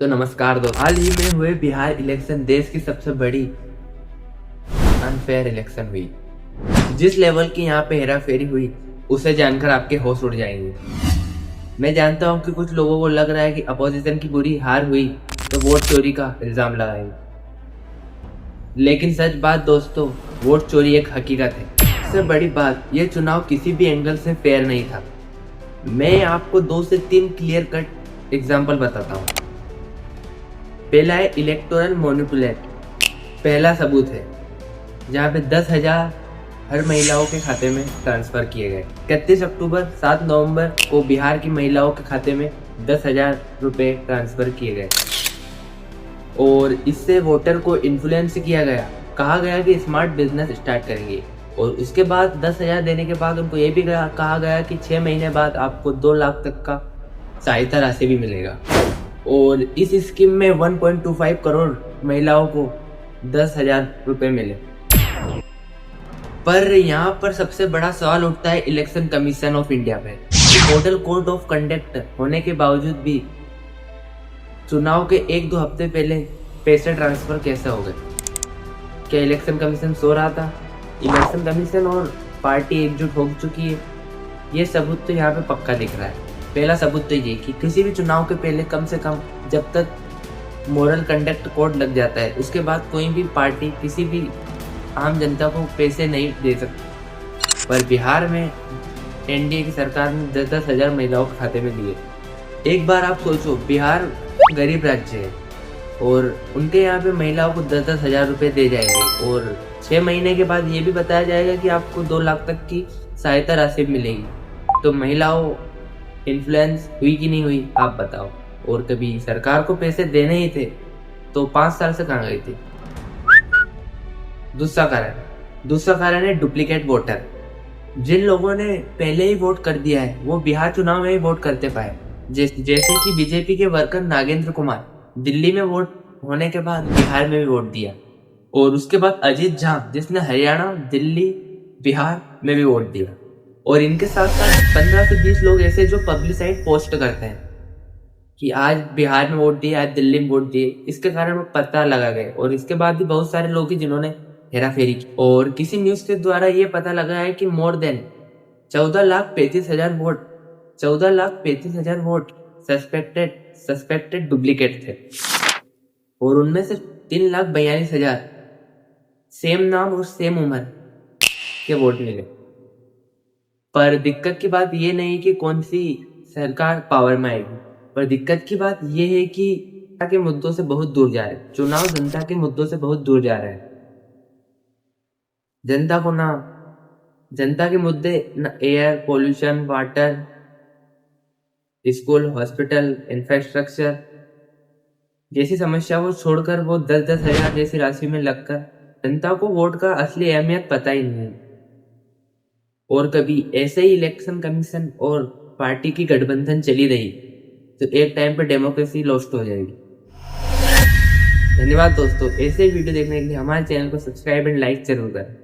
तो नमस्कार दोस्तों, हाल ही में हुए बिहार इलेक्शन देश की सबसे बड़ी अनफेयर इलेक्शन हुई। जिस लेवल की यहाँ पे हेराफेरी हुई उसे जानकर आपके होश उड़ जाएंगे। मैं जानता हूँ कि कुछ लोगों को लग रहा है कि अपोजिशन की बुरी हार हुई तो वोट चोरी का इल्जाम लगाएंगे, लेकिन सच बात दोस्तों, वोट चोरी एक हकीकत है। सबसे बड़ी बात, यह चुनाव किसी भी एंगल से फेयर नहीं था। मैं आपको 2 से 3 क्लियर कट एग्जाम्पल बताता हूँ। पहला है इलेक्टोरल मैनिपुलेट। पहला सबूत है जहाँ पे 10,000 हर महिलाओं के खाते में ट्रांसफर किए गए। 31 अक्टूबर 7 नवंबर को बिहार की महिलाओं के खाते में 10,000 रुपये ट्रांसफर किए गए और इससे वोटर को इन्फ्लुएंस किया गया। कहा गया कि स्मार्ट बिजनेस स्टार्ट करेंगे और उसके बाद 10,000 देने के बाद उनको ये भी कहा गया कि 6 महीने बाद आपको 2 लाख तक का सहायता राशि भी मिलेगा। और इस स्कीम में 1.25 करोड़ महिलाओं को 10,000 रुपये मिले। पर यहाँ पर सबसे बड़ा सवाल उठता है इलेक्शन कमीशन ऑफ इंडिया पे। मॉडल कोड ऑफ कंडक्ट होने के बावजूद भी चुनाव के 1-2 हफ्ते पहले पैसे ट्रांसफर कैसे हो गए? क्या इलेक्शन कमीशन सो रहा था? इलेक्शन कमीशन और पार्टी एकजुट हो चुकी है? ये सबूत तो यहाँ पे पक्का दिख रहा है। पहला सबूत तो ये कि किसी भी चुनाव के पहले कम से कम जब तक मॉरल कंडक्ट कोड लग जाता है उसके बाद कोई भी पार्टी किसी भी आम जनता को पैसे नहीं दे सकती। पर बिहार में एनडीए की सरकार ने 10-10 हज़ार महिलाओं के खाते में दिए। एक बार आप सोचो, बिहार गरीब राज्य है और उनके यहाँ पे महिलाओं को 10-10 हज़ार रुपये दे जाएंगे और 6 महीने के बाद ये भी बताया जाएगा कि आपको 2 लाख तक की सहायता राशि मिलेगी। तो महिलाओं इन्फ्लुएंस हुई कि नहीं हुई, आप बताओ। और कभी सरकार को पैसे देने ही थे तो 5 साल से कहाँ गई थी? दूसरा कारण है डुप्लीकेट वोटर। जिन लोगों ने पहले ही वोट कर दिया है वो बिहार चुनाव में ही वोट करते पाए। जैसे कि बीजेपी के वर्कर नागेंद्र कुमार दिल्ली में वोट होने के बाद बिहार में भी वोट दिया, और उसके बाद अजीत झा जिसने हरियाणा, दिल्ली, बिहार में भी वोट दिया। और इनके साथ साथ 15 से 20 लोग ऐसे जो पब्लिसाइड पोस्ट करते हैं कि आज बिहार में वोट दिए, आज दिल्ली में वोट दिए। इसके कारण वो पता लगा गए और इसके बाद भी बहुत सारे लोग हैं जिन्होंने हेराफेरी की। और किसी न्यूज के द्वारा ये पता लगा है कि more than 14,35,000 vote suspected duplicate थे और उनमें से 3,42,000 सेम नाम और सेम उम्र के वोट मिले। पर दिक्कत की बात ये नहीं कि कौन सी सरकार पावर में आएगी, पर दिक्कत की बात ये है कि जनता के मुद्दों से बहुत दूर जा रहे हैं। चुनाव जनता के मुद्दों से बहुत दूर जा रहे हैं। जनता के मुद्दे न air pollution, water, school, hospital, infrastructure जैसी समस्या को छोड़कर वो 10-10 हज़ार जैसी राशि में लगकर जनता को वोट का असली अहमियत पता ही नहीं। और कभी ऐसे ही इलेक्शन कमीशन और पार्टी की गठबंधन चली रही तो एक टाइम पे डेमोक्रेसी लॉस्ट हो जाएगी। धन्यवाद दोस्तों, ऐसे वीडियो देखने के लिए हमारे चैनल को सब्सक्राइब एंड लाइक जरूर करें।